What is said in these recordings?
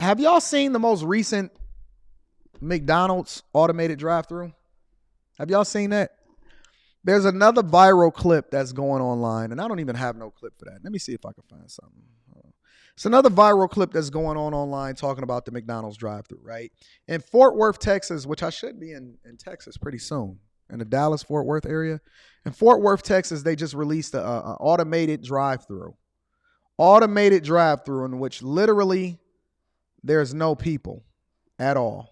Have y'all seen the most recent McDonald's automated drive-thru? Have y'all seen that? There's another viral clip that's going online, and I don't even have no clip for that. Let me see if I can find something. It's another viral clip that's going on online talking about the McDonald's drive-thru, right? In Fort Worth, Texas, which I should be in Texas pretty soon, in the Dallas-Fort Worth area. In Fort Worth, Texas, they just released an automated drive-thru. Automated drive-thru in which literally there's no people at all.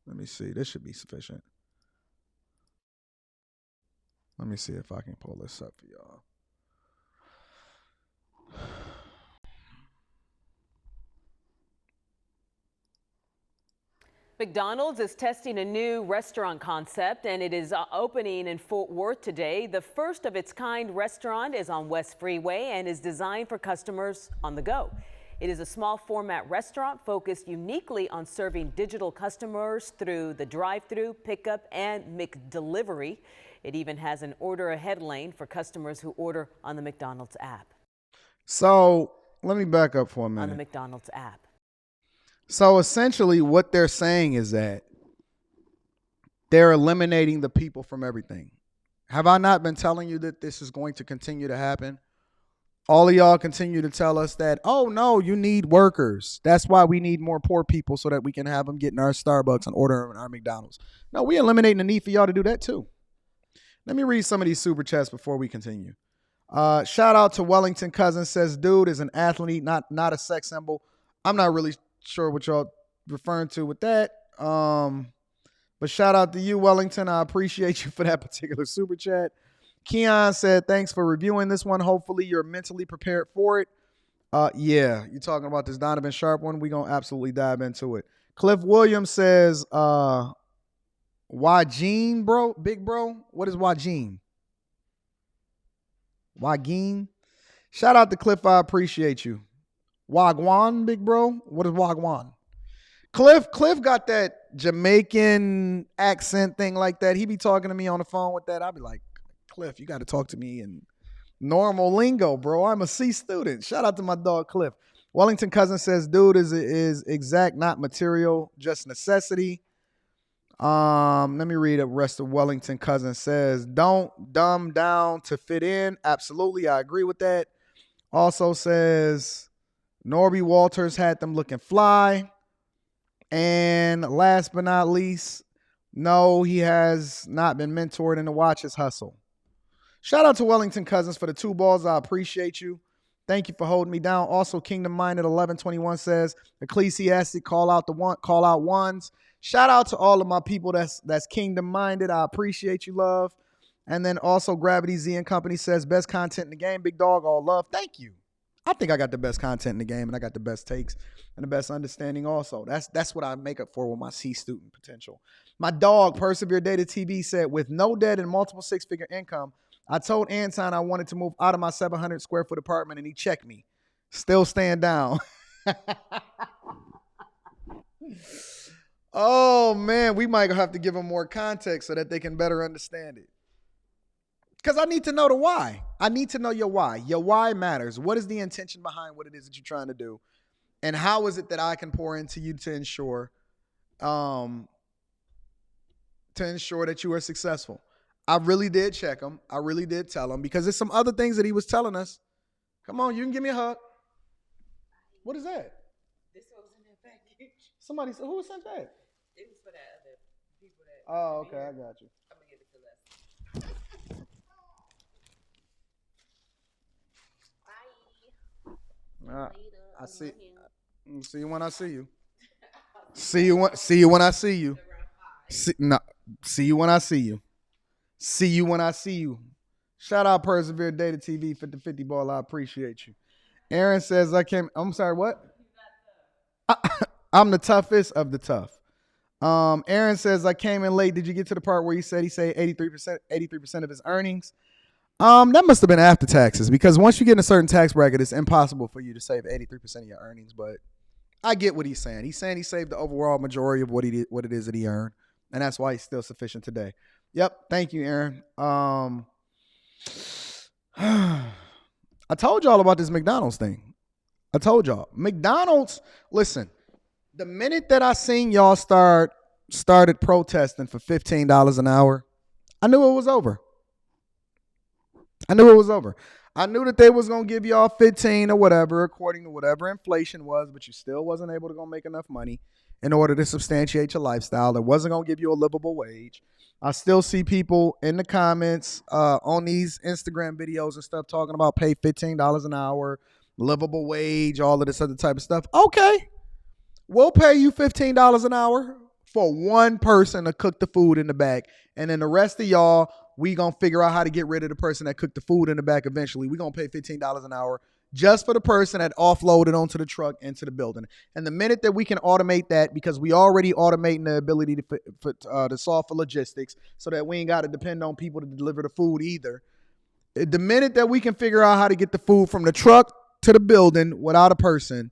Let me see. This should be sufficient. Let me see if I can pull this up for y'all. McDonald's is testing a new restaurant concept, and it is opening in Fort Worth today. The first of its kind restaurant is on West Freeway and is designed for customers on the go. It is a small format restaurant focused uniquely on serving digital customers through the drive-thru, pickup, and McDelivery. It even has an order ahead lane for customers who order on the McDonald's app. So let me back up for a minute. On the McDonald's app. So essentially what they're saying is that they're eliminating the people from everything. Have I not been telling you that this is going to continue to happen? All of y'all continue to tell us that, oh, no, you need workers. That's why we need more poor people so that we can have them get in our Starbucks and order in our McDonald's. No, we're eliminating the need for y'all to do that too. Let me read some of these super chats before we continue. Shout out to Wellington Cousins, says, dude is an athlete, not a sex symbol. I'm not really sure what y'all referring to with that. But shout out to you, Wellington. I appreciate you for that particular super chat. Keon said, thanks for reviewing this one. Hopefully you're mentally prepared for it. Yeah, you're talking about this Donovan Sharp one. We're going to absolutely dive into it. Cliff Williams says, Wageen, bro? Big bro? What is Wageen? Wageen? Shout out to Cliff. I appreciate you. Wagwan, big bro? What is Wagwan? Cliff got that Jamaican accent thing like that. He be talking to me on the phone with that. I'll be like, Cliff, you got to talk to me in normal lingo, bro. I'm a C student. Shout out to my dog, Cliff. Wellington Cousin says, dude is exact, not material, just necessity. Let me read the rest of Wellington Cousin says, don't dumb down to fit in. Absolutely, I agree with that. Also says, Norby Walters had them looking fly. And last but not least, no, he has not been mentored in to watch his hustle. Shout out to Wellington Cousins for the 2 balls. I appreciate you. Thank you for holding me down. Also, Kingdom Minded 1121 says, Ecclesiastic, call out ones. Shout out to all of my people that's Kingdom Minded. I appreciate you, love. And then also Gravity Z and Company says, best content in the game. Big dog, all love. Thank you. I think I got the best content in the game, and I got the best takes and the best understanding also. That's what I make up for with my C student potential. My dog, Persevere Data TV, said, with no debt and multiple 6-figure income, I told Anton I wanted to move out of my 700 square foot apartment, and he checked me. Still staying down. Oh, man, we might have to give them more context so that they can better understand it. Because I need to know the why. I need to know your why. Your why matters. What is the intention behind what it is that you're trying to do? And how is it that I can pour into you to ensure that you are successful? I really did check him. I really did tell him, because there's some other things that he was telling us. Come on, you can give me a hug. What is that? This was in that package. Somebody said, who sent that? It was for that other people that. Oh, okay, I got you. I'm gonna give it to Les. I see. See you when I see you. See you when I see you. See you when I see you. See you when I see you. Shout out Persevere Data TV 50/50 ball. I appreciate you. Aaron says I'm sorry, what? I'm the toughest of the tough. Aaron says I came in late. Did you get to the part where he saved 83% of his earnings? That must have been after taxes, because once you get in a certain tax bracket, it's impossible for you to save 83% of your earnings. But I get what he's saying. He's saying he saved the overall majority of what it is that he earned, and that's why he's still sufficient today. Yep. Thank you, Aaron. I told y'all about this McDonald's thing. I told y'all. McDonald's, listen, The minute that I seen y'all started protesting for $15 an hour, I knew it was over. I knew it was over. I knew that they was gonna give y'all 15 or whatever, according to whatever inflation was, but you still wasn't able to go make enough money in order to substantiate your lifestyle. It wasn't gonna give you a livable wage. I still see people in the comments on these Instagram videos and stuff talking about pay $15 an hour, livable wage, all of this other type of stuff. Okay, we'll pay you $15 an hour for one person to cook the food in the back. And then the rest of y'all, we going to figure out how to get rid of the person that cooked the food in the back eventually. We're going to pay $15 an hour just for the person that offloaded onto the truck into the building. And the minute that we can automate that, because we already automating the ability to solve for logistics so that we ain't got to depend on people to deliver the food either. The minute that we can figure out how to get the food from the truck to the building without a person,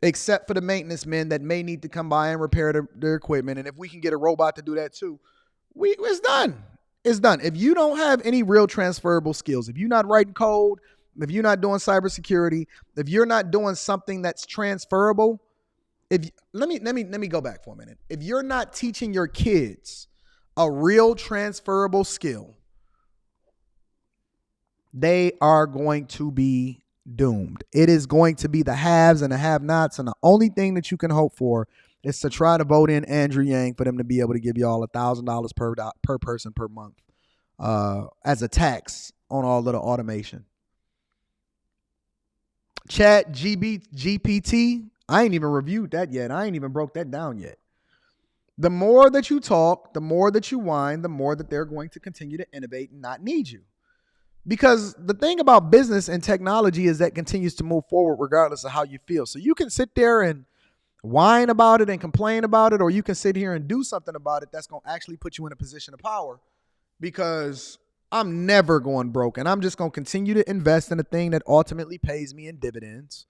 except for the maintenance men that may need to come by and repair their equipment. And if we can get a robot to do that too, it's done. It's done. If you don't have any real transferable skills, if you're not writing code, if you're not doing cybersecurity, if you're not doing something that's transferable, let me go back for a minute. If you're not teaching your kids a real transferable skill, they are going to be doomed. It is going to be the haves and the have-nots, and the only thing that you can hope for is to try to vote in Andrew Yang for them to be able to give you all $1,000 per person per month as a tax on all of the automation. Chat GPT, I ain't even reviewed that yet. I ain't even broke that down yet. The more that you talk, the more that you whine, the more that they're going to continue to innovate and not need you. Because the thing about business and technology is that continues to move forward regardless of how you feel. So you can sit there and whine about it and complain about it, or you can sit here and do something about it that's going to actually put you in a position of power. Because I'm never going broke, and I'm just going to continue to invest in a thing that ultimately pays me in dividends,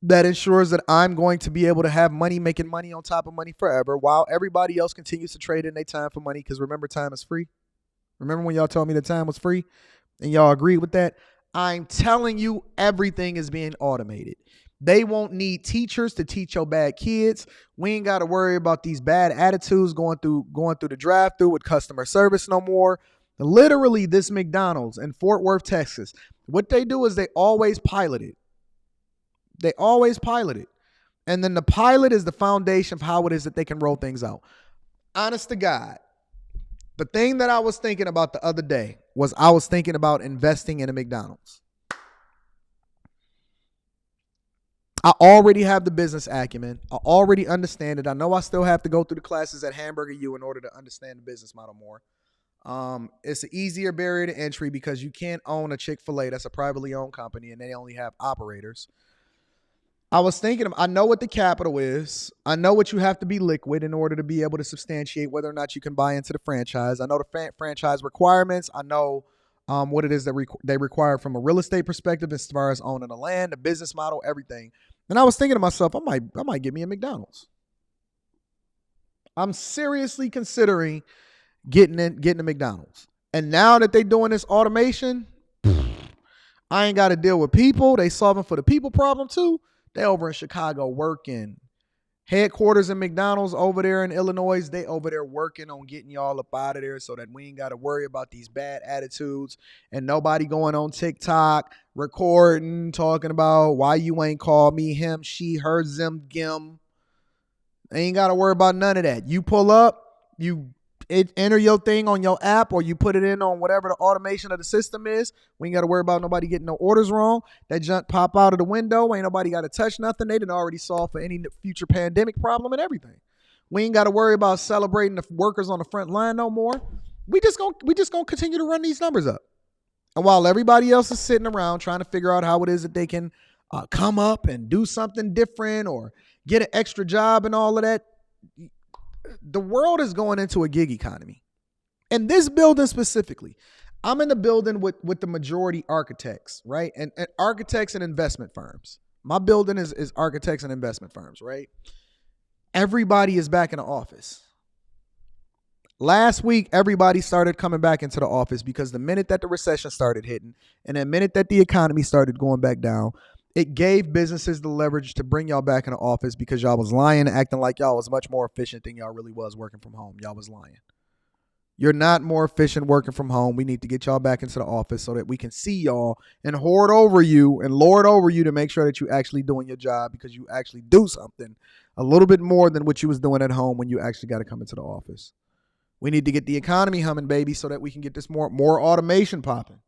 that ensures that I'm going to be able to have money, making money on top of money forever, while everybody else continues to trade in their time for money. Because remember, time is free. Remember when y'all told me the time was free and y'all agreed with that? I'm telling you, everything is being automated. They won't need teachers to teach your bad kids. We ain't got to worry about these bad attitudes going through the drive-through with customer service no more. Literally, this McDonald's in Fort Worth, Texas, what they do is they always pilot it. They always pilot it. And then the pilot is the foundation of how it is that they can roll things out. Honest to God, the thing that I was thinking about the other day was I was thinking about investing in a McDonald's. I already have the business acumen. I already understand it. I know I still have to go through the classes at Hamburger U in order to understand the business model more. It's an easier barrier to entry because you can't own a Chick-fil-A. That's a privately owned company, and they only have operators. I was thinking, I know what the capital is. I know what you have to be liquid in order to be able to substantiate whether or not you can buy into the franchise. I know the franchise requirements. I know what it is that they require from a real estate perspective as far as owning the land, the business model, everything. And I was thinking to myself, I might get me a McDonald's. I'm seriously considering getting a McDonald's. And now that they're doing this automation, I ain't got to deal with people. They solving for the people problem too. They over in Chicago working. Headquarters in McDonald's over there in Illinois, they over there working on getting y'all up out of there so that we ain't got to worry about these bad attitudes and nobody going on TikTok, recording, talking about why you ain't called me, him, she, her, them, gim. They ain't got to worry about none of that. You pull up, you enter your thing on your app, or you put it in on whatever the automation of the system is. We ain't got to worry about nobody getting no orders wrong. That junk pop out of the window. Ain't nobody got to touch nothing. They done already solved for any future pandemic problem and everything. We ain't got to worry about celebrating the workers on the front line no more. We just gonna continue to run these numbers up. And while everybody else is sitting around trying to figure out how it is that they can come up and do something different or get an extra job and all of that, the world is going into a gig economy. And this building specifically, I'm in the building with the majority architects, right? And architects and investment firms. My building is architects and investment firms, right? Everybody is back in the office. Last week, everybody started coming back into the office because the minute that the recession started hitting and the minute that the economy started going back down, It gave businesses the leverage to bring y'all back in the office because y'all was lying, acting like y'all was much more efficient than y'all really was working from home. Y'all was lying. You're not more efficient working from home. We need to get y'all back into the office so that we can see y'all and hoard over you and lord over you to make sure that you actually doing your job, because you actually do something a little bit more than what you was doing at home when you actually got to come into the office. We need to get the economy humming, baby, so that we can get this more automation popping.